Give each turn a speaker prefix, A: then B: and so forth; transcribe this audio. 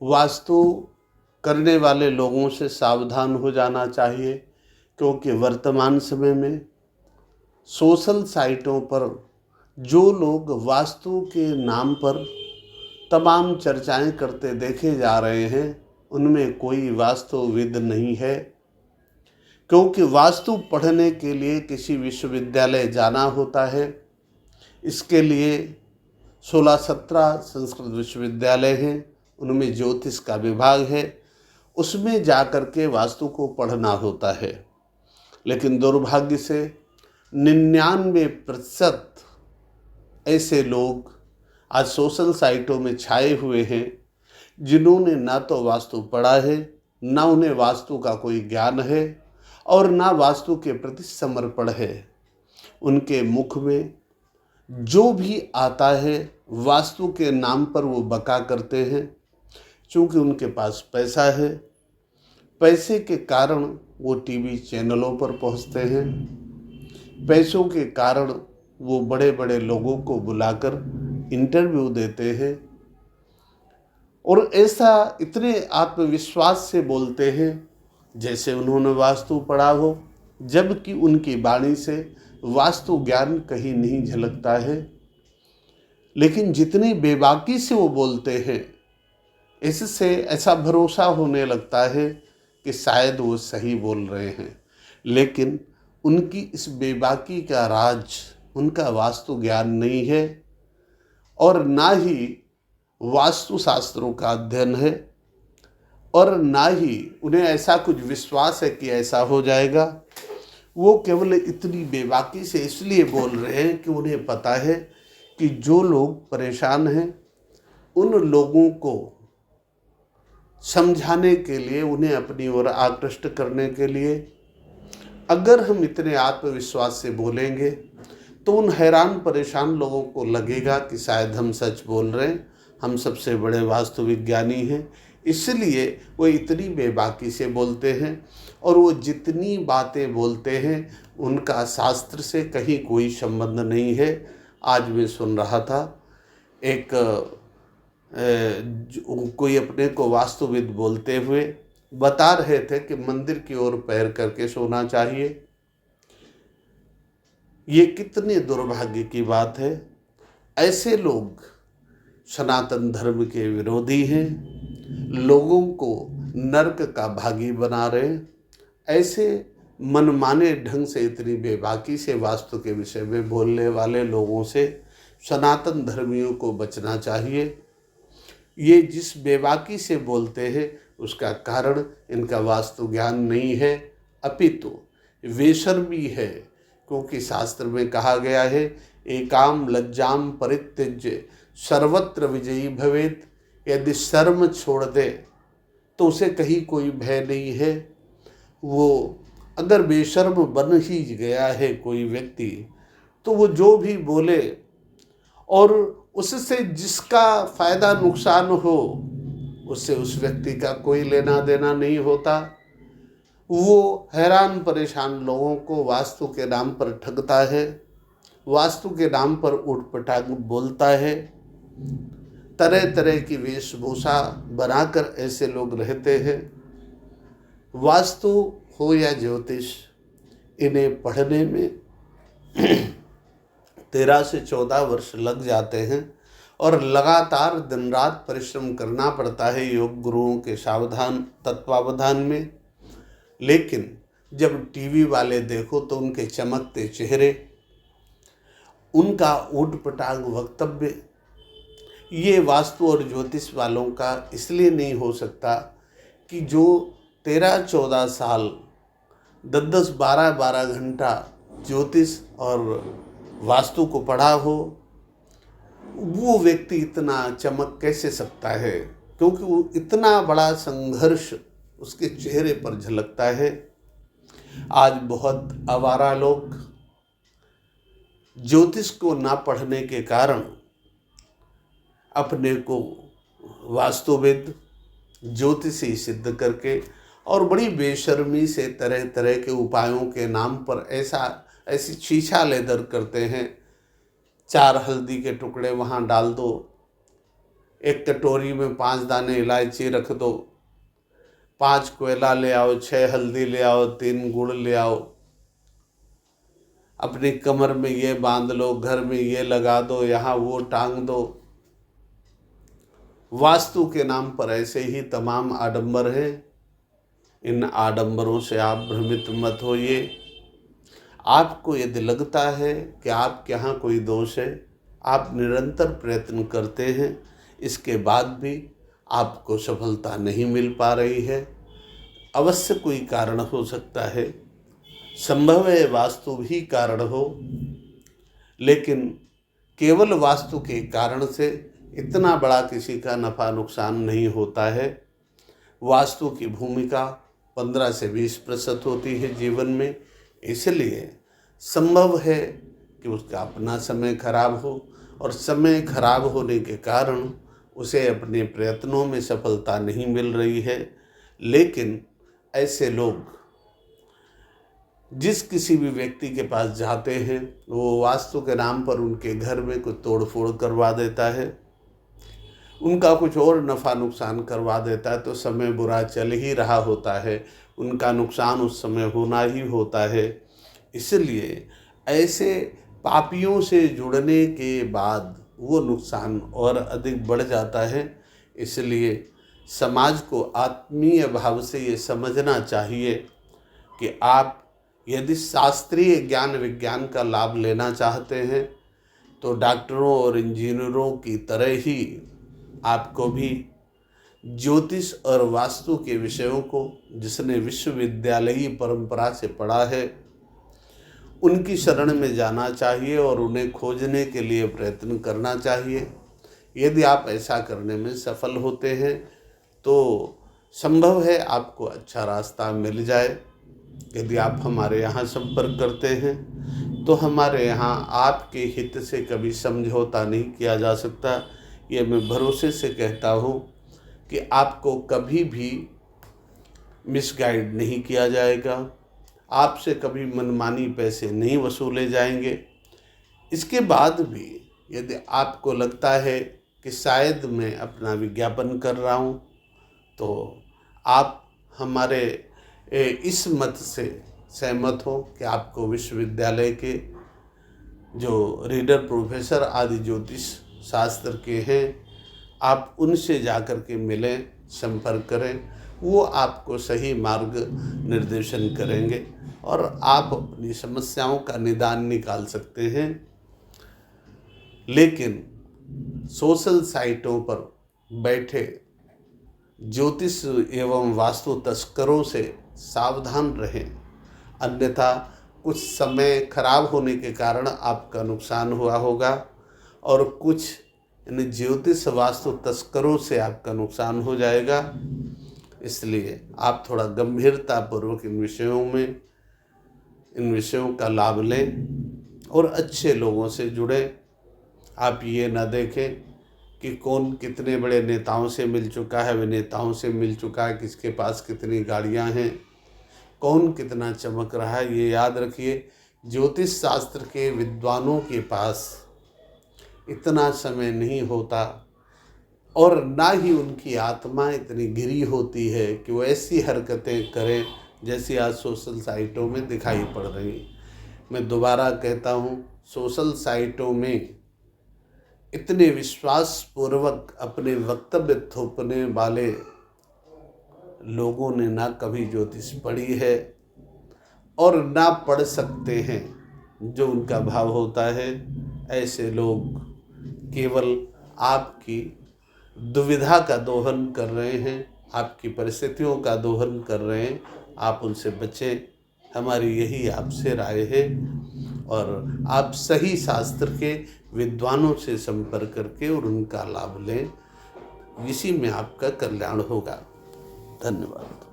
A: वास्तु करने वाले लोगों से सावधान हो जाना चाहिए, क्योंकि वर्तमान समय में सोशल साइटों पर जो लोग वास्तु के नाम पर तमाम चर्चाएं करते देखे जा रहे हैं, उनमें कोई वास्तुविद नहीं है। क्योंकि वास्तु पढ़ने के लिए किसी विश्वविद्यालय जाना होता है। इसके लिए 16-17 संस्कृत विश्वविद्यालय हैं, उनमें ज्योतिष का विभाग है, उसमें जाकर के वास्तु को पढ़ना होता है। लेकिन दुर्भाग्य से 99% ऐसे लोग आज सोशल साइटों में छाए हुए हैं, जिन्होंने ना तो वास्तु पढ़ा है, ना उन्हें वास्तु का कोई ज्ञान है और ना वास्तु के प्रति समर्पण है। उनके मुख में जो भी आता है वास्तु के नाम पर वो बका करते हैं। चूँकि उनके पास पैसा है, पैसे के कारण वो टीवी चैनलों पर पहुंचते हैं, पैसों के कारण वो बड़े बड़े लोगों को बुलाकर इंटरव्यू देते हैं और ऐसा इतने आत्मविश्वास से बोलते हैं जैसे उन्होंने वास्तु पढ़ा हो, जबकि उनकी वाणी से वास्तु ज्ञान कहीं नहीं झलकता है। लेकिन जितनी बेबाकी से वो बोलते हैं, इससे ऐसा भरोसा होने लगता है कि शायद वो सही बोल रहे हैं। लेकिन उनकी इस बेबाकी का राज उनका वास्तु ज्ञान नहीं है और ना ही वास्तु शास्त्रों का अध्ययन है और ना ही उन्हें ऐसा कुछ विश्वास है कि ऐसा हो जाएगा। वो केवल इतनी बेबाकी से इसलिए बोल रहे हैं कि उन्हें पता है कि जो लोग परेशान हैं उन लोगों को समझाने के लिए, उन्हें अपनी ओर आकृष्ट करने के लिए अगर हम इतने आत्मविश्वास से बोलेंगे तो उन हैरान परेशान लोगों को लगेगा कि शायद हम सच बोल रहे हैं, हम सबसे बड़े वास्तु विज्ञानी हैं। इसलिए वो इतनी बेबाकी से बोलते हैं और वो जितनी बातें बोलते हैं उनका शास्त्र से कहीं कोई संबंध नहीं है। आज मैं सुन रहा था एक कोई अपने को वास्तुविद बोलते हुए बता रहे थे कि मंदिर की ओर पैर करके सोना चाहिए। ये कितने दुर्भाग्य की बात है। ऐसे लोग सनातन धर्म के विरोधी हैं, लोगों को नरक का भागी बना रहे हैं। ऐसे मनमाने ढंग से इतनी बेबाकी से वास्तु के विषय में बोलने वाले लोगों से सनातन धर्मियों को बचना चाहिए। ये जिस बेबाकी से बोलते हैं उसका कारण इनका वास्तु ज्ञान नहीं है, अपितु बेशर्मी है। क्योंकि शास्त्र में कहा गया है, एकाम लज्जाम परित्यज्य सर्वत्र विजयी भवेत। यदि शर्म छोड़ दे तो उसे कहीं कोई भय नहीं है। वो अगर बेशर्म बन ही गया है कोई व्यक्ति, तो वो जो भी बोले और उससे जिसका फायदा नुकसान हो उससे उस व्यक्ति का कोई लेना देना नहीं होता। वो हैरान परेशान लोगों को वास्तु के नाम पर ठगता है, वास्तु के नाम पर उठपटांग बोलता है। तरह तरह की वेशभूषा बनाकर ऐसे लोग रहते हैं। वास्तु हो या ज्योतिष, इन्हें पढ़ने में 13 से 14 वर्ष लग जाते हैं और लगातार दिन रात परिश्रम करना पड़ता है योग गुरुओं के सावधान तत्वावधान में। लेकिन जब टीवी वाले देखो तो उनके चमकते चेहरे, उनका ऊटपटांग वक्तव्य, ये वास्तु और ज्योतिष वालों का इसलिए नहीं हो सकता कि जो 13-14 साल 10-10 12-12 घंटा ज्योतिष और वास्तु को पढ़ा हो, वो व्यक्ति इतना चमक कैसे सकता है? क्योंकि वो इतना बड़ा संघर्ष उसके चेहरे पर झलकता है। आज बहुत आवारा लोग ज्योतिष को ना पढ़ने के कारण अपने को वास्तुविद ज्योतिषी सिद्ध करके और बड़ी बेशर्मी से तरह तरह के उपायों के नाम पर ऐसी छीछा लेदर करते हैं। 4 हल्दी के टुकड़े वहाँ डाल दो, एक कटोरी में 5 दाने इलायची रख दो, 5 कोयला ले आओ, 6 हल्दी ले आओ, 3 गुड़ ले आओ, अपनी कमर में ये बांध लो, घर में ये लगा दो, यहाँ वो टांग दो। वास्तु के नाम पर ऐसे ही तमाम आडंबर हैं। इन आडंबरों से आप भ्रमित मत होइए। आपको यदि लगता है कि आपके यहाँ कोई दोष है, आप निरंतर प्रयत्न करते हैं, इसके बाद भी आपको सफलता नहीं मिल पा रही है, अवश्य कोई कारण हो सकता है। संभव है वास्तु भी कारण हो, लेकिन केवल वास्तु के कारण से इतना बड़ा किसी का नफ़ा नुकसान नहीं होता है। वास्तु की भूमिका 15 से 20% होती है जीवन में, इसलिए संभव है कि उसका अपना समय खराब हो, और समय खराब होने के कारण उसे अपने प्रयत्नों में सफलता नहीं मिल रही है। लेकिन ऐसे लोग जिस किसी भी व्यक्ति के पास जाते हैं, वो वास्तु के नाम पर उनके घर में कुछ तोड़ फोड़ करवा देता है, उनका कुछ और नफ़ा नुकसान करवा देता है, तो समय बुरा चल ही रहा होता है, उनका नुकसान उस समय होना ही होता है। इसलिए ऐसे पापियों से जुड़ने के बाद वो नुकसान और अधिक बढ़ जाता है। इसलिए समाज को आत्मीय भाव से ये समझना चाहिए कि आप यदि शास्त्रीय ज्ञान विज्ञान का लाभ लेना चाहते हैं, तो डॉक्टरों और इंजीनियरों की तरह ही आपको भी ज्योतिष और वास्तु के विषयों को, जिसने विश्वविद्यालयी परंपरा से पढ़ा है, उनकी शरण में जाना चाहिए और उन्हें खोजने के लिए प्रयत्न करना चाहिए। यदि आप ऐसा करने में सफल होते हैं तो संभव है आपको अच्छा रास्ता मिल जाए। यदि आप हमारे यहाँ संपर्क करते हैं तो हमारे यहाँ आपके हित से कभी समझौता नहीं किया जा सकता। ये मैं भरोसे से कहता हूँ कि आपको कभी भी मिसगाइड नहीं किया जाएगा, आपसे कभी मनमानी पैसे नहीं वसूले जाएंगे। इसके बाद भी यदि आपको लगता है कि शायद मैं अपना विज्ञापन कर रहा हूँ, तो आप हमारे इस मत से सहमत हो कि आपको विश्वविद्यालय के जो रीडर प्रोफेसर आदि ज्योतिष शास्त्र के हैं, आप उनसे जाकर के मिलें, संपर्क करें, वो आपको सही मार्ग निर्देशन करेंगे और आप अपनी समस्याओं का निदान निकाल सकते हैं। लेकिन सोशल साइटों पर बैठे ज्योतिष एवं वास्तु तस्करों से सावधान रहें, अन्यथा कुछ समय खराब होने के कारण आपका नुकसान हुआ होगा और कुछ इन ज्योतिष वास्तु तस्करों से आपका नुकसान हो जाएगा। इसलिए आप थोड़ा गंभीरतापूर्वक इन विषयों का लाभ लें और अच्छे लोगों से जुड़ें। आप ये ना देखें कि कौन कितने बड़े नेताओं से मिल चुका है, अभिनेताओं से मिल चुका है, किसके पास कितनी गाड़ियां हैं, कौन कितना चमक रहा है। ये याद रखिए, ज्योतिष शास्त्र के विद्वानों के पास इतना समय नहीं होता और ना ही उनकी आत्मा इतनी घिरी होती है कि वो ऐसी हरकतें करें जैसी आज सोशल साइटों में दिखाई पड़ रही। मैं दोबारा कहता हूँ, सोशल साइटों में इतने विश्वासपूर्वक अपने वक्तव्य थोपने वाले लोगों ने ना कभी ज्योतिष पढ़ी है और ना पढ़ सकते हैं। जो उनका भाव होता है, ऐसे लोग केवल आपकी दुविधा का दोहन कर रहे हैं, आपकी परिस्थितियों का दोहन कर रहे हैं। आप उनसे बचें, हमारी यही आपसे राय है। और आप सही शास्त्र के विद्वानों से संपर्क करके और उनका लाभ लें, इसी में आपका कल्याण होगा। धन्यवाद।